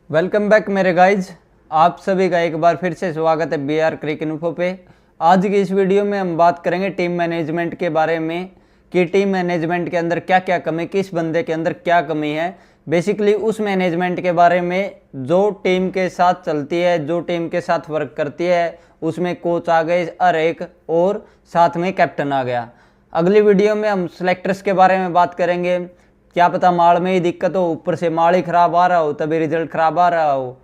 Welcome back मेरे guys. आप सभी का एक बार फिर से स्वागत है BR क्रिक इन्फो पे। आज की इस वीडियो में हम बात करेंगे टीम मैनेजमेंट के बारे में कि टीम मैनेजमेंट के अंदर क्या क्या कमी, किस बंदे के अंदर क्या कमी है। बेसिकली उस मैनेजमेंट के बारे में जो टीम के साथ चलती है, जो टीम के साथ वर्क करती है, उसमें कोच आ गए हर एक और साथ में कैप्टन आ गया। अगली वीडियो में हम सेलेक्टर्स के बारे में बात करेंगे। क्या पता माल में ही दिक्कत हो, ऊपर से माल ही खराब आ रहा हो, तभी रिजल्ट खराब आ रहा हो।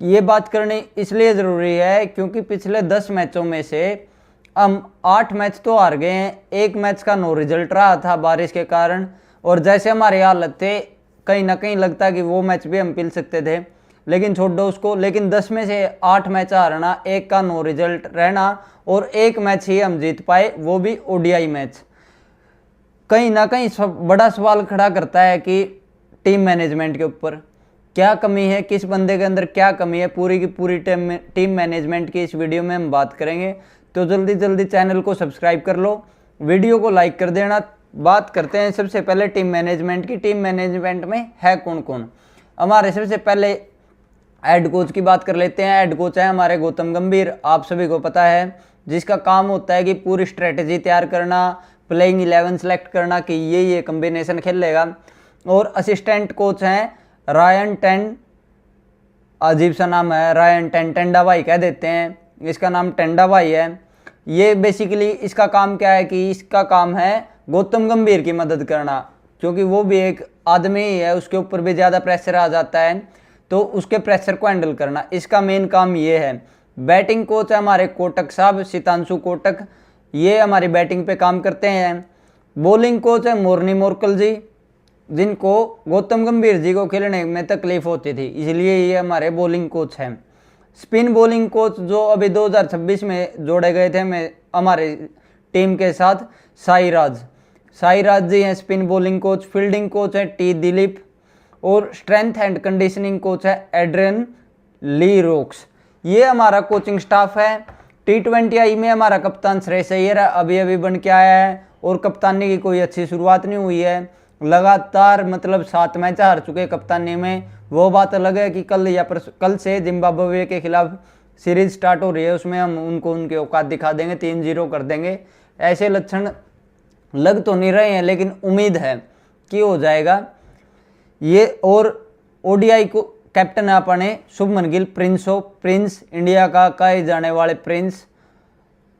ये बात करनी इसलिए ज़रूरी है क्योंकि पिछले 10 मैचों में से हम 8 मैच तो हार गए हैं। एक मैच का नो रिजल्ट रहा था बारिश के कारण, और जैसे हमारी हालत थे कहीं ना कहीं लगता कि वो मैच भी हम पिल सकते थे, लेकिन छोड़ दो उसको। लेकिन 10 में से 8 मैच हारना, एक का नो रिजल्ट रहना और एक मैच ही हम जीत पाए, वो भी ODI मैच, कहीं ना कहीं बड़ा सवाल खड़ा करता है कि टीम मैनेजमेंट के ऊपर क्या कमी है, किस बंदे के अंदर क्या कमी है। पूरी की पूरी टीम मैनेजमेंट की इस वीडियो में हम बात करेंगे। तो जल्दी जल्दी चैनल को सब्सक्राइब कर लो, वीडियो को लाइक कर देना। बात करते हैं सबसे पहले टीम मैनेजमेंट की। टीम मैनेजमेंट में है कौन कौन। हमारे सबसे पहले हेड कोच की बात कर लेते हैं। हेड कोच है हमारे गौतम गंभीर, आप सभी को पता है, जिसका काम होता है कि पूरी स्ट्रेटेजी तैयार करना, प्लेइंग 11 सेलेक्ट करना कि ये कॉम्बिनेशन खेलेगा। और असिस्टेंट कोच हैं रायन टेन, अजीब सा नाम है, रायन टेन, टेंडा भाई कह देते हैं, इसका नाम टेंडा भाई है। ये बेसिकली इसका काम क्या है कि इसका काम है गौतम गंभीर की मदद करना, क्योंकि वो भी एक आदमी ही है, उसके ऊपर भी ज़्यादा प्रेशर आ जाता है, तो उसके प्रेशर को हैंडल करना इसका मेन काम ये है। बैटिंग कोच है हमारे कोटक साहब, सितांशु कोटक, ये हमारी बैटिंग पे काम करते हैं। बॉलिंग कोच है मोर्नी मोरकल जी, जिनको गौतम गंभीर जी को खेलने में तकलीफ होती थी, इसलिए ये हमारे बॉलिंग कोच हैं। स्पिन बॉलिंग कोच जो अभी 2026 में जोड़े गए थे हमारे टीम के साथ, साईराज जी हैं spin bowling coach. Fielding coach है T दिलीप, और स्ट्रेंथ एंड कंडीशनिंग कोच है एड्रियन ली रोक्स। ये हमारा कोचिंग स्टाफ है। T20I में हमारा कप्तान श्रेयस अय्यर अभी अभी बन के आया है, और कप्तानी की कोई अच्छी शुरुआत नहीं हुई है। लगातार मतलब 7 मैच हार चुके कप्तानी में। वो बात अलग है कि कल से जिम्बाब्वे के खिलाफ सीरीज स्टार्ट हो रही है, उसमें हम उनको उनके औकात दिखा देंगे, 3-0 कर देंगे। ऐसे लक्षण लग तो नहीं रहे हैं, लेकिन उम्मीद है कि हो जाएगा ये। और ODI को कैप्टन है अपने शुभमन गिल, प्रिंस इंडिया का कहे जाने वाले प्रिंस।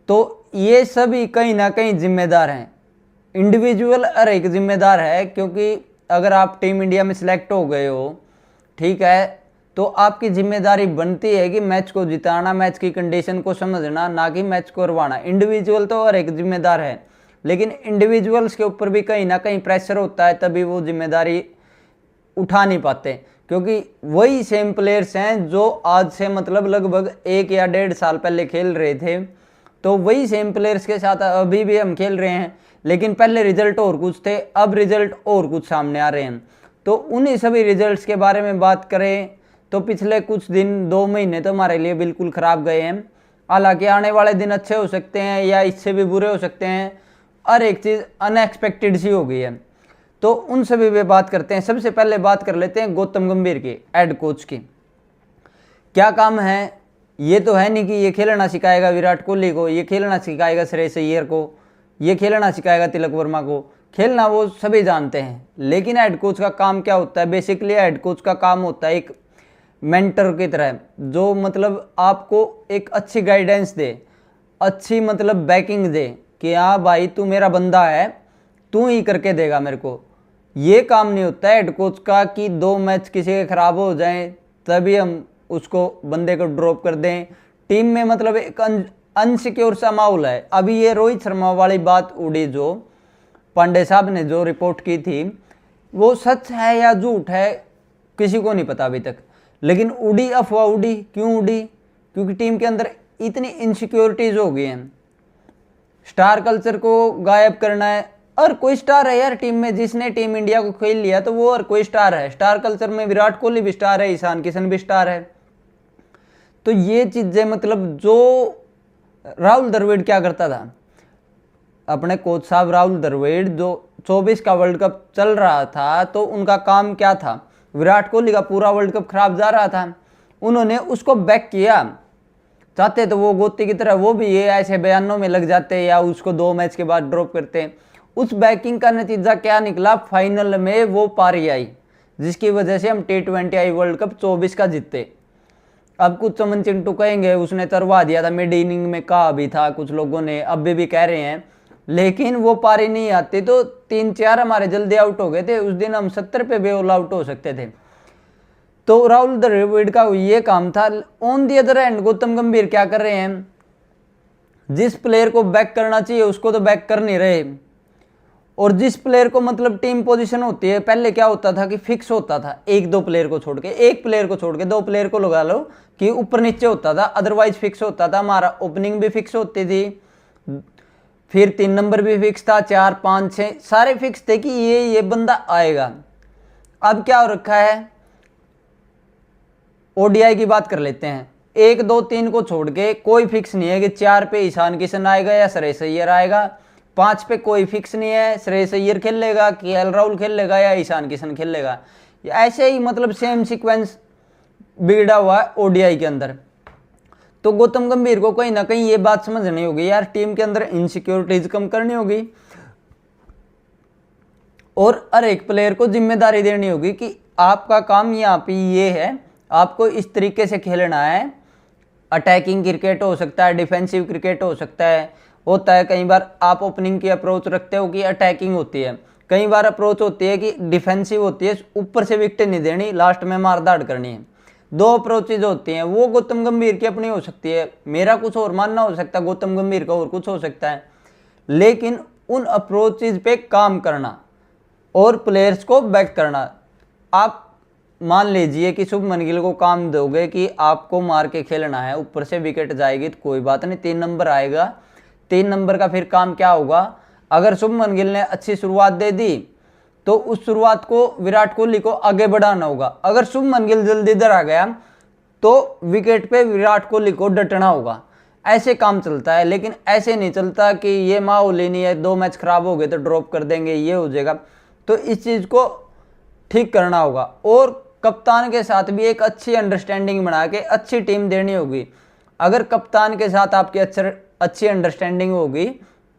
तो ये सभी कहीं ना कहीं जिम्मेदार हैं, इंडिविजुअल हर एक जिम्मेदार है, क्योंकि अगर आप टीम इंडिया में सिलेक्ट हो गए हो, ठीक है, तो आपकी जिम्मेदारी बनती है कि मैच को जिताना, मैच की कंडीशन को समझना, ना कि मैच को हरवाना। इंडिविजुअल तो हर एक जिम्मेदार है, लेकिन इंडिविजुअल्स के ऊपर भी कहीं ना कहीं प्रेशर होता है, तभी वो जिम्मेदारी उठा नहीं पाते, क्योंकि वही सेम प्लेयर्स हैं जो आज से मतलब लगभग 1 या 1.5 साल पहले खेल रहे थे। तो वही सेम प्लेयर्स के साथ अभी भी हम खेल रहे हैं, लेकिन पहले रिजल्ट और कुछ थे, अब रिजल्ट और कुछ सामने आ रहे हैं। तो उन्हीं सभी रिजल्ट्स के बारे में बात करें तो पिछले कुछ दिन, 2 महीने तो हमारे लिए बिल्कुल ख़राब गए हैं। हालांकि आने वाले दिन अच्छे हो सकते हैं या इससे भी बुरे हो सकते हैं, हर एक चीज़ अनएक्सपेक्टेड सी हो गई है। तो उन सभी पे बात करते हैं। सबसे पहले बात कर लेते हैं गौतम गंभीर की, हेड कोच की। क्या काम है, ये तो है नहीं कि ये खेलना सिखाएगा विराट कोहली को, ये खेलना सिखाएगा श्रेयस अय्यर को, ये खेलना सिखाएगा तिलक वर्मा को। खेलना वो सभी जानते हैं, लेकिन हेड कोच का काम क्या होता है। बेसिकली हेड कोच का काम होता है एक मेंटर की तरह, जो मतलब आपको एक अच्छी गाइडेंस दे, अच्छी मतलब बैकिंग दे कि हाँ भाई तू मेरा बंदा है, तू ही करके देगा मेरे को। ये काम नहीं होता है हेड कोच का कि 2 मैच किसी के खराब हो जाएं तभी हम उसको बंदे को ड्रॉप कर दें। टीम में मतलब एक अनसिक्योर सा माहौल है। अभी ये रोहित शर्मा वाली बात उड़ी, जो पांडे साहब ने जो रिपोर्ट की थी, वो सच है या झूठ है किसी को नहीं पता अभी तक, लेकिन उड़ी, अफवाह उड़ी। क्यों उड़ी? क्योंकि टीम के अंदर इतनी इनसिक्योरिटीज हो गई हैं। स्टार कल्चर को गायब करना है। और कोई स्टार है यार टीम में, जिसने टीम इंडिया को खेल लिया तो वो और कोई स्टार है। स्टार कल्चर में विराट कोहली भी स्टार है, ईशान किशन भी स्टार है। तो ये चीजें मतलब, जो राहुल द्रविड़ क्या करता था, अपने कोच साहब राहुल द्रविड़, जो 24 का वर्ल्ड कप चल रहा था, तो उनका काम क्या था विराट कोहली का पूरा वर्ल्ड कप खराब जा रहा था, उन्होंने उसको बैक किया। चाहते तो वो गोती की तरह वो भी ये ऐसे बयानों में लग जाते या उसको 2 मैच के बाद ड्रॉप करते। उस बैकिंग का नतीजा क्या निकला, फाइनल में वो पारी आई, जिसकी वजह से हम T20 वर्ल्ड कप 24 का जीते। अब कुछ चमन चिंटू कहेंगे उसने तरवा दिया था, मिड इनिंग में कहा भी था, कुछ लोगों ने अभी भी कह रहे हैं, लेकिन वो पारी नहीं आती तो 3-4 हमारे जल्दी आउट हो गए थे। उस दिन हम 70 पे भी ऑल आउट हो सकते थे। तो राहुल द्रविड़ का ये काम था। On the other hand Gautam गंभीर क्या कर रहे हैं, जिस प्लेयर को बैक करना चाहिए उसको तो बैक कर नहीं रहे, और जिस प्लेयर को मतलब टीम पोजीशन होती है, पहले क्या होता था कि फिक्स होता था, 1-2 प्लेयर को छोड़ के, 1 प्लेयर को छोड़ के 2 प्लेयर को लगा लो कि ऊपर नीचे होता था, अदरवाइज फिक्स होता था। हमारा ओपनिंग भी फिक्स होती थी, फिर 3 नंबर भी फिक्स था, 4, 5, 6 सारे फिक्स थे कि ये बंदा आएगा। अब क्या हो रखा है, ओडीआई की बात कर लेते हैं, 1, 2, 3 को छोड़ के कोई फिक्स नहीं है कि 4 पे ईशान किशन आएगा या श्रेयस अय्यर आएगा, 5 पे कोई फिक्स नहीं है, श्रेयस अय्यर खेलेगा, केएल राहुल खेलेगा या ईशान किशन खेलेगा। ऐसे ही मतलब सेम सीक्वेंस बिगड़ा हुआ है ओडीआई के अंदर। तो गौतम गंभीर को कहीं ना कहीं ये बात समझनी होगी यार, टीम के अंदर इनसिक्योरिटीज कम करनी होगी और हर एक प्लेयर को जिम्मेदारी देनी होगी कि आपका काम यहाँ पे ये है, आपको इस तरीके से खेलना है। अटैकिंग क्रिकेट हो सकता है, डिफेंसिव क्रिकेट हो सकता है, होता है कई बार आप ओपनिंग की अप्रोच रखते हो कि अटैकिंग होती है, कई बार अप्रोच होती है कि डिफेंसिव होती है, ऊपर से विकेट नहीं देनी, लास्ट में मारदाड़ करनी है। 2 अप्रोचेज होती हैं, वो गौतम गंभीर की अपनी हो सकती है, मेरा कुछ और मानना हो सकता है, गौतम गंभीर का और कुछ हो सकता है, लेकिन उन अप्रोचेज पे काम करना और प्लेयर्स को बैक करना। आप मान लीजिए कि शुभमन गिल को काम दोगे कि आपको मार के खेलना है, ऊपर से विकेट जाएगी तो कोई बात नहीं, 3 नंबर आएगा, 3 नंबर का फिर काम क्या होगा, अगर शुभमन गिल ने अच्छी शुरुआत दे दी तो उस शुरुआत को विराट कोहली को आगे बढ़ाना होगा। अगर शुभमन गिल जल्दी इधर आ गया तो विकेट पे विराट कोहली को डटना होगा। ऐसे काम चलता है, लेकिन ऐसे नहीं चलता कि ये माहौल ही नहीं है, 2 मैच खराब हो गए तो ड्रॉप कर देंगे, ये हो जाएगा। तो इस चीज़ को ठीक करना होगा और कप्तान के साथ भी एक अच्छी अंडरस्टैंडिंग बना के अच्छी टीम देनी होगी। अगर कप्तान के साथ आपकी अच्छी अंडरस्टैंडिंग होगी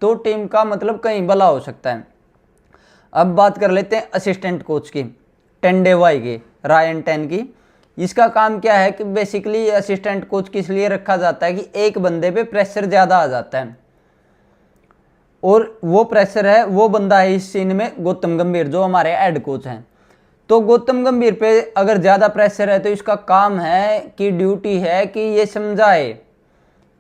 तो टीम का मतलब कहीं भला हो सकता है। अब बात कर लेते हैं असिस्टेंट कोच की, टेंडेवाई की, रायन टेन की। इसका काम क्या है कि बेसिकली असिस्टेंट कोच किस लिए रखा जाता है कि एक बंदे पे प्रेशर ज़्यादा आ जाता है, और वो प्रेशर है, वो बंदा है इस सीन में गौतम गंभीर जो हमारे हेड कोच हैं। तो गौतम गंभीर पे अगर ज़्यादा प्रेशर है तो इसका काम है कि ड्यूटी है कि ये समझाए,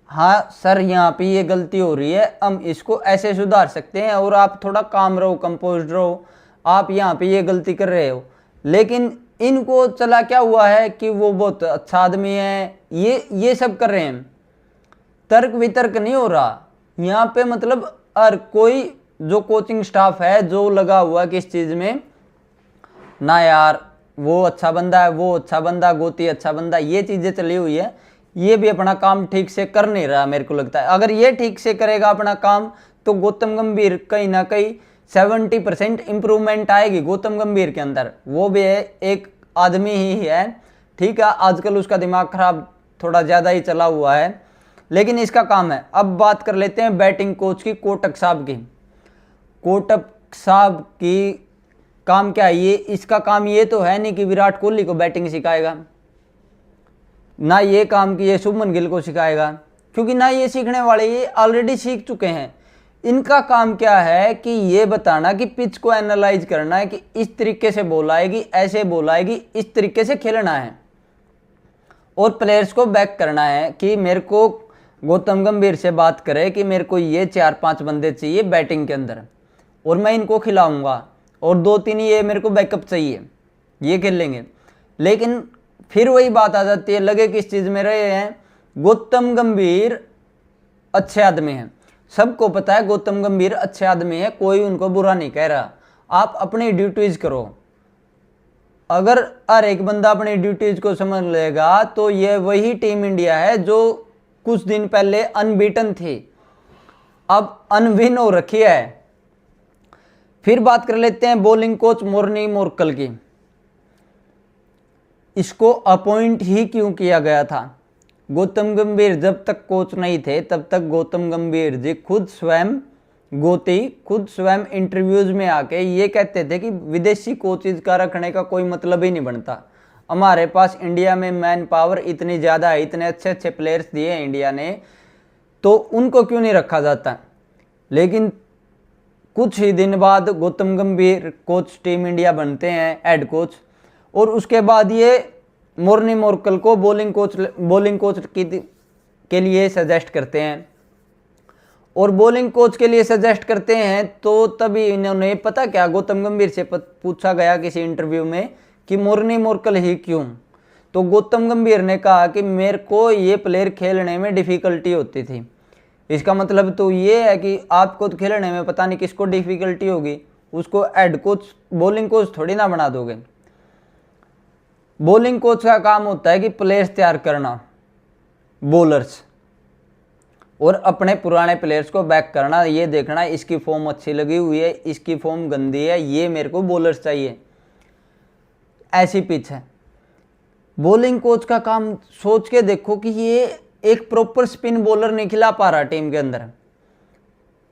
हाँ सर यहाँ पे ये गलती हो रही है, हम इसको ऐसे सुधार सकते हैं और आप थोड़ा काम रहो, कंपोज्ड रहो, आप यहाँ पे ये गलती कर रहे हो। लेकिन इनको चला क्या हुआ है कि वो बहुत अच्छा आदमी है, ये सब कर रहे हैं, तर्क वितर्क नहीं हो रहा यहाँ पे। मतलब हर कोई जो कोचिंग स्टाफ है जो लगा हुआ किस चीज़ में, ना यार वो अच्छा बंदा है, वो अच्छा बंदा, गोती अच्छा बंदा, ये चीज़ें चली हुई है। ये भी अपना काम ठीक से कर नहीं रहा मेरे को लगता है। अगर ये ठीक से करेगा अपना काम तो गौतम गंभीर कहीं ना कहीं 70% इंप्रूवमेंट आएगी गौतम गंभीर के अंदर। वो भी है एक आदमी ही है, ठीक है, आजकल उसका दिमाग खराब थोड़ा ज़्यादा ही चला हुआ है, लेकिन इसका काम है। अब बात कर लेते हैं बैटिंग कोच की, कोटक साहब की। कोटक साहब की काम क्या है, ये इसका काम ये तो है नहीं कि विराट कोहली को बैटिंग सिखाएगा, ना ये काम कि ये शुभमन गिल को सिखाएगा, क्योंकि ना ये सीखने वाले, ये ऑलरेडी सीख चुके हैं। इनका काम क्या है कि ये बताना कि पिच को एनालाइज करना है कि इस तरीके से बॉल आएगी, ऐसे बॉल आएगी, इस तरीके से खेलना है, और प्लेयर्स को बैक करना है कि मेरे को गौतम गंभीर से बात करे कि मेरे को ये 4-5 बंदे चाहिए बैटिंग के अंदर और मैं इनको खिलाऊंगा, और 2-3 ये मेरे को बैकअप चाहिए, ये खेल लेंगे। लेकिन फिर वही बात आ जाती है, लगे किस चीज़ में रहे हैं, गौतम गंभीर अच्छे आदमी हैं, सबको पता है गौतम गंभीर अच्छे आदमी है, कोई उनको बुरा नहीं कह रहा। आप अपनी ड्यूटीज़ करो। अगर हर एक बंदा अपनी ड्यूटीज़ को समझ लेगा तो ये वही टीम इंडिया है जो कुछ दिन पहले अनबीटन थी, अब अनविन हो रखी है। फिर बात कर लेते हैं बॉलिंग कोच मोर्नी मोर्कल की। इसको अपॉइंट ही क्यों किया गया था? गौतम गंभीर जब तक कोच नहीं थे तब तक गौतम गंभीर जी खुद स्वयं इंटरव्यूज में आके ये कहते थे कि विदेशी कोचेज का रखने का कोई मतलब ही नहीं बनता। हमारे पास इंडिया में मैन पावर इतनी ज़्यादा है, इतने अच्छे अच्छे प्लेयर्स दिए हैं इंडिया ने, तो उनको क्यों नहीं रखा जाता? लेकिन कुछ ही दिन बाद गौतम गंभीर कोच टीम इंडिया बनते हैं, हेड कोच, और उसके बाद ये मोर्नी मोर्कल को बॉलिंग कोच के लिए सजेस्ट करते हैं। और बॉलिंग कोच के लिए सजेस्ट करते हैं तो तभी इन्होंने, पता क्या, गौतम गंभीर से पूछा गया किसी इंटरव्यू में कि मोर्नी मोर्कल ही क्यों? तो गौतम गंभीर ने कहा कि मेरे को ये प्लेयर खेलने में डिफ़िकल्टी होती थी। इसका मतलब तो ये है कि आपको तो खेलने में पता नहीं किसको डिफ़िकल्टी होगी, उसको हेड कोच बॉलिंग कोच थोड़ी ना बना दोगे। बॉलिंग कोच का काम होता है कि प्लेयर्स तैयार करना, बॉलर्स, और अपने पुराने प्लेयर्स को बैक करना, ये देखना इसकी फॉर्म अच्छी लगी हुई है, इसकी फॉर्म गंदी है, ये मेरे को बॉलर्स चाहिए, ऐसी पिच है। बॉलिंग कोच का काम सोच के देखो कि ये एक प्रॉपर स्पिन बॉलर नहीं खिला पा रहा टीम के अंदर,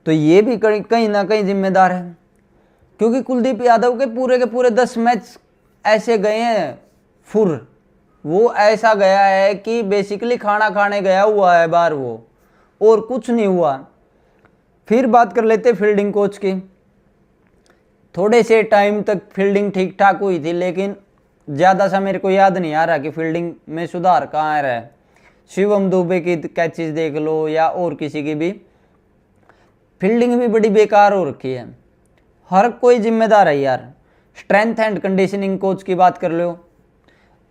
तो ये भी कहीं ना कहीं जिम्मेदार है। क्योंकि कुलदीप यादव के पूरे 10 मैच ऐसे गए हैं फुर, वो ऐसा गया है कि बेसिकली खाना खाने गया हुआ है बाहर वो, और कुछ नहीं हुआ। फिर बात कर लेते फील्डिंग कोच की। थोड़े से टाइम तक फील्डिंग ठीक ठाक हुई थी, लेकिन ज़्यादा सा मेरे को याद नहीं आ रहा कि फील्डिंग में सुधार कहाँ आ रहा है। शिवम दुबे की कैचेस देख लो या और किसी की भी, फील्डिंग भी बड़ी बेकार हो रखी है। हर कोई जिम्मेदार है यार। स्ट्रेंथ एंड कंडीशनिंग कोच की बात कर लो,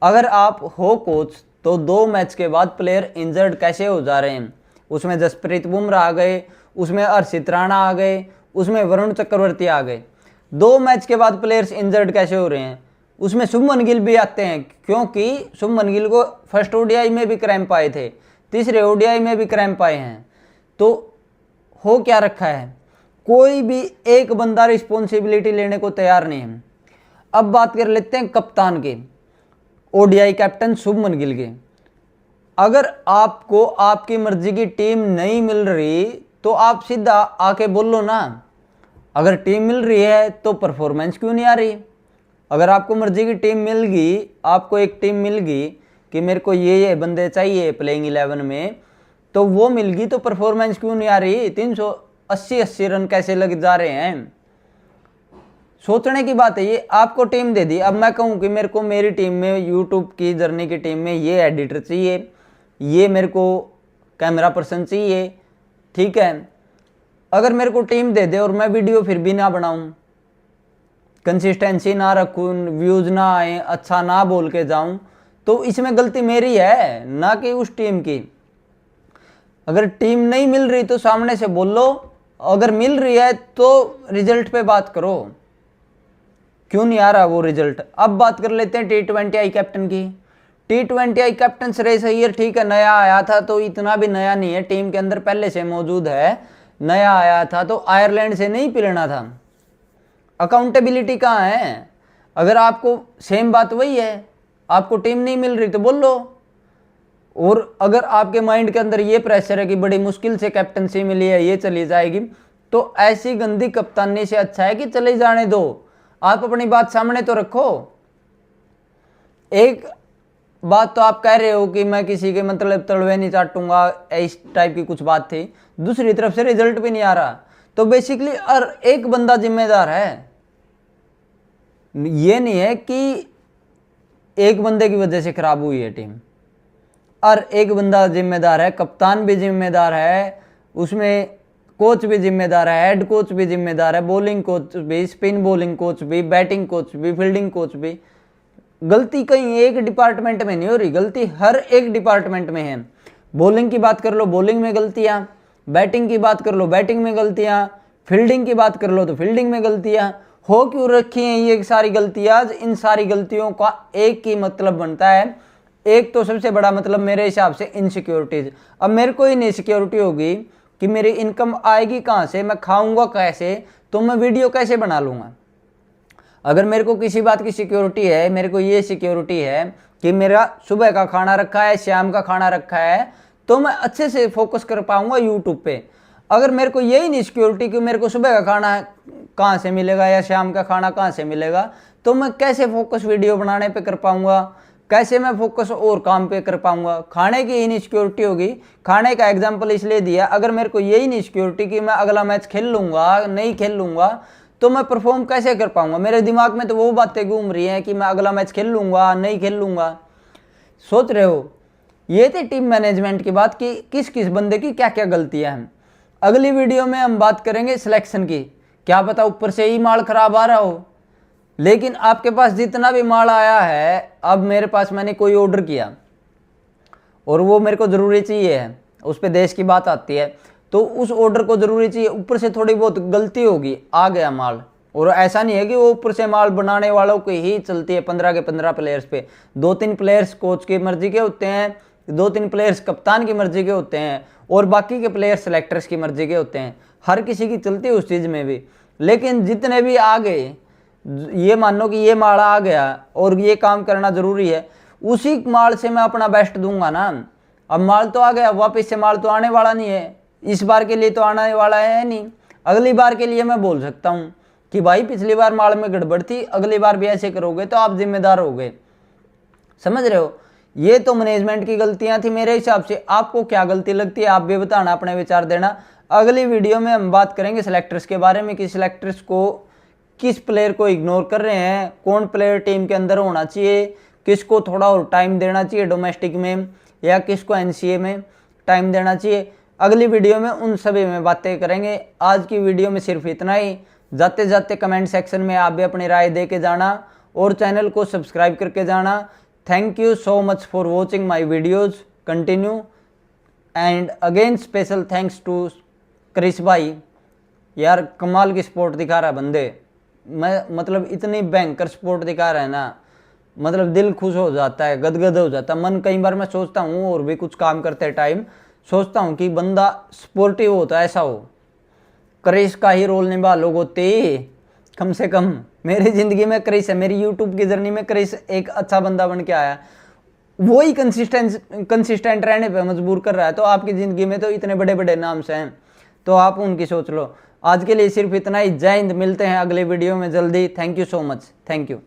अगर आप हो कोच तो 2 मैच के बाद प्लेयर इंजर्ड कैसे हो जा रहे हैं? उसमें जसप्रीत बुमराह आ गए, उसमें हर्षित राणा आ गए, उसमें वरुण चक्रवर्ती आ गए। 2 मैच के बाद प्लेयर्स इंजर्ड कैसे हो रहे हैं? उसमें शुभमन गिल भी आते हैं, क्योंकि शुभमन गिल को फर्स्ट ओडीआई में भी क्रैम्प आए थे, तीसरे ओडीआई में भी क्रैम्प आए हैं। तो हो क्या रखा है? कोई भी एक बंदा रिस्पॉन्सिबिलिटी लेने को तैयार नहीं है। अब बात कर लेते हैं कप्तान की, ओडीआई कैप्टन शुभमन गिल की। अगर आपको आपकी मर्जी की टीम नहीं मिल रही तो आप सीधा आके बोलो ना। अगर टीम मिल रही है तो परफॉर्मेंस क्यों नहीं आ रही? अगर आपको मर्जी की टीम मिल गई, आपको एक टीम मिल गई कि मेरे को ये बंदे चाहिए प्लेइंग 11 में, तो वो मिल गई, तो परफॉर्मेंस क्यों नहीं आ रही? 380 रन कैसे लग जा रहे हैं? सोचने की बात है। ये आपको टीम दे दी, अब मैं कहूँ कि मेरे को मेरी टीम में, यूट्यूब की जर्नी की टीम में ये एडिटर चाहिए, ये मेरे को कैमरा पर्सन चाहिए, ठीक है। अगर मेरे को टीम दे दे और मैं वीडियो फिर भी ना बनाऊं, कंसिस्टेंसी ना रखूं, व्यूज ना आए, अच्छा ना बोल के जाऊं, तो इसमें गलती मेरी है, ना कि उस टीम की। अगर टीम नहीं मिल रही तो सामने से बोल लो, अगर मिल रही है तो रिजल्ट पे बात करो, क्यों नहीं आ रहा वो रिजल्ट। अब बात कर लेते हैं T20I कैप्टन की। T20I कैप्टन श्रेयस अय्यर, ठीक है, नया आया था तो इतना भी नया नहीं है, टीम के अंदर पहले से मौजूद है। नया आया था तो आयरलैंड से नहीं पिलना था। अकाउंटेबिलिटी कहाँ है? अगर आपको सेम बात वही है, आपको टीम नहीं मिल रही तो बोल लो। और अगर आपके माइंड के अंदर ये प्रेशर है कि बड़ी मुश्किल से कैप्टनसी मिली है, ये चली जाएगी, तो ऐसी गंदी कप्तानी से अच्छा है कि चले जाने दो। आप अपनी बात सामने तो रखो। एक बात तो आप कह रहे हो कि मैं किसी के मतलब तलवे नहीं चाटूंगा, इस टाइप की कुछ बात थी, दूसरी तरफ से रिजल्ट भी नहीं आ रहा, तो बेसिकली हर एक बंदा जिम्मेदार है। ये नहीं है कि एक बंदे की वजह से खराब हुई है टीम, और एक बंदा जिम्मेदार है, कप्तान भी जिम्मेदार है, उसमें कोच भी जिम्मेदार है, हेड कोच भी जिम्मेदार है, बॉलिंग कोच भी, स्पिन बॉलिंग कोच भी, बैटिंग कोच भी, फील्डिंग कोच भी। गलती कहीं एक डिपार्टमेंट में नहीं हो रही, गलती हर एक डिपार्टमेंट में है। बॉलिंग की बात कर लो, बॉलिंग में गलतियां, बैटिंग की बात कर लो, बैटिंग में गलतियां, फील्डिंग की बात कर लो तो फील्डिंग में गलतियां। हो क्यों रखी हैं ये सारी गलतियां? इन सारी गलतियों का एक ही मतलब बनता है, एक तो सबसे बड़ा मतलब मेरे हिसाब से इनसिक्योरिटीज। अब मेरे को ही नहीं सिक्योरिटी होगी कि मेरी इनकम आएगी कहाँ से, मैं खाऊंगा कैसे, तो मैं वीडियो कैसे बना लूँगा। अगर मेरे को किसी बात की सिक्योरिटी है, मेरे को ये सिक्योरिटी है कि मेरा सुबह का खाना रखा है, शाम का खाना रखा है, तो मैं अच्छे से फोकस कर पाऊंगा यूट्यूब पे। अगर मेरे को यही नहीं सिक्योरिटी कि मेरे को सुबह का खाना कहाँ से मिलेगा या शाम का खाना कहाँ से मिलेगा, तो मैं कैसे फोकस वीडियो बनाने पे कर पाऊंगा, कैसे मैं फोकस और काम पे कर पाऊंगा। खाने की ही नहीं सिक्योरिटी होगी। खाने का एग्जाम्पल इसलिए दिया, अगर मेरे को यही नहीं सिक्योरिटी कि मैं अगला मैच खेल लूंगा नहीं खेल लूंगा, तो मैं परफॉर्म कैसे कर पाऊंगा। मेरे दिमाग में तो वो बातें घूम रही हैं कि मैं अगला मैच खेल लूंगा नहीं खेल लूंगा। सोच रहे हो, ये थी टीम मैनेजमेंट की बात कि किस किस बंदे की क्या क्या गलतियां हैं। अगली वीडियो में हम बात करेंगे सिलेक्शन की। क्या पता ऊपर से ही माल खराब आ रहा हो, लेकिन आपके पास जितना भी माल आया है, अब मेरे पास मैंने कोई ऑर्डर किया और वो मेरे को ज़रूरी चाहिए है, उस पर देश की बात आती है, तो उस ऑर्डर को ज़रूरी चाहिए, ऊपर से थोड़ी बहुत गलती होगी, आ गया माल। और ऐसा नहीं है कि वो ऊपर से माल बनाने वालों की ही चलती है 15 के 15 प्लेयर्स पे। 2-3 प्लेयर्स कोच की मर्जी के होते हैं, 2-3 प्लेयर्स कप्तान की मर्जी के होते हैं, और बाकी के प्लेयर सेलेक्टर्स की मर्जी के होते हैं। हर किसी की चलती है उस चीज़ में भी। लेकिन जितने भी आ गए, ये मानो कि ये माल आ गया और ये काम करना ज़रूरी है, उसी माल से मैं अपना बेस्ट दूंगा ना। अब माल तो आ गया, वापस से माल तो आने वाला नहीं है, इस बार के लिए तो आने वाला है नहीं। अगली बार के लिए मैं बोल सकता हूँ कि भाई पिछली बार माल में गड़बड़ थी, अगली बार भी ऐसे करोगे तो आप जिम्मेदार हो गए। समझ रहे हो, ये तो मैनेजमेंट की गलतियां थी मेरे हिसाब से। आपको क्या गलती लगती है आप भी बताना, अपने विचार देना। अगली वीडियो में हम बात करेंगे सिलेक्टर्स के बारे में कि सिलेक्टर्स को, किस प्लेयर को इग्नोर कर रहे हैं, कौन प्लेयर टीम के अंदर होना चाहिए, किसको थोड़ा और टाइम देना चाहिए डोमेस्टिक में या किसको एनसीए में टाइम देना चाहिए। अगली वीडियो में उन सभी में बातें करेंगे। आज की वीडियो में सिर्फ इतना ही। जाते जाते कमेंट सेक्शन में आप भी अपनी राय दे के जाना और चैनल को सब्सक्राइब करके जाना। Thank you so much for watching my videos. Continue and again special thanks to Chris भाई। यार कमाल की स्पोर्ट दिखा रहा है बंदे, मैं मतलब इतनी भयंकर स्पोर्ट दिखा रहा है ना, मतलब दिल खुश हो जाता है, गदगद हो जाता है मन। कई बार मैं सोचता हूँ, और भी कुछ काम करते टाइम सोचता हूँ कि बंदा स्पोर्टिव होता है, ऐसा हो, क्रिस का ही रोल निभा लोगो ते। कम से कम मेरी ज़िंदगी में क्रिस है, मेरी यूट्यूब की जर्नी में क्रिस एक अच्छा बंदा बन के आया। वो ही कंसिस्टेंट रहने पे मजबूर कर रहा है। तो आपकी ज़िंदगी में तो इतने बड़े बड़े नाम से हैं, तो आप उनकी सोच लो। आज के लिए सिर्फ इतना ही। जय हिंद, मिलते हैं अगले वीडियो में जल्दी। Thank you so much, thank you.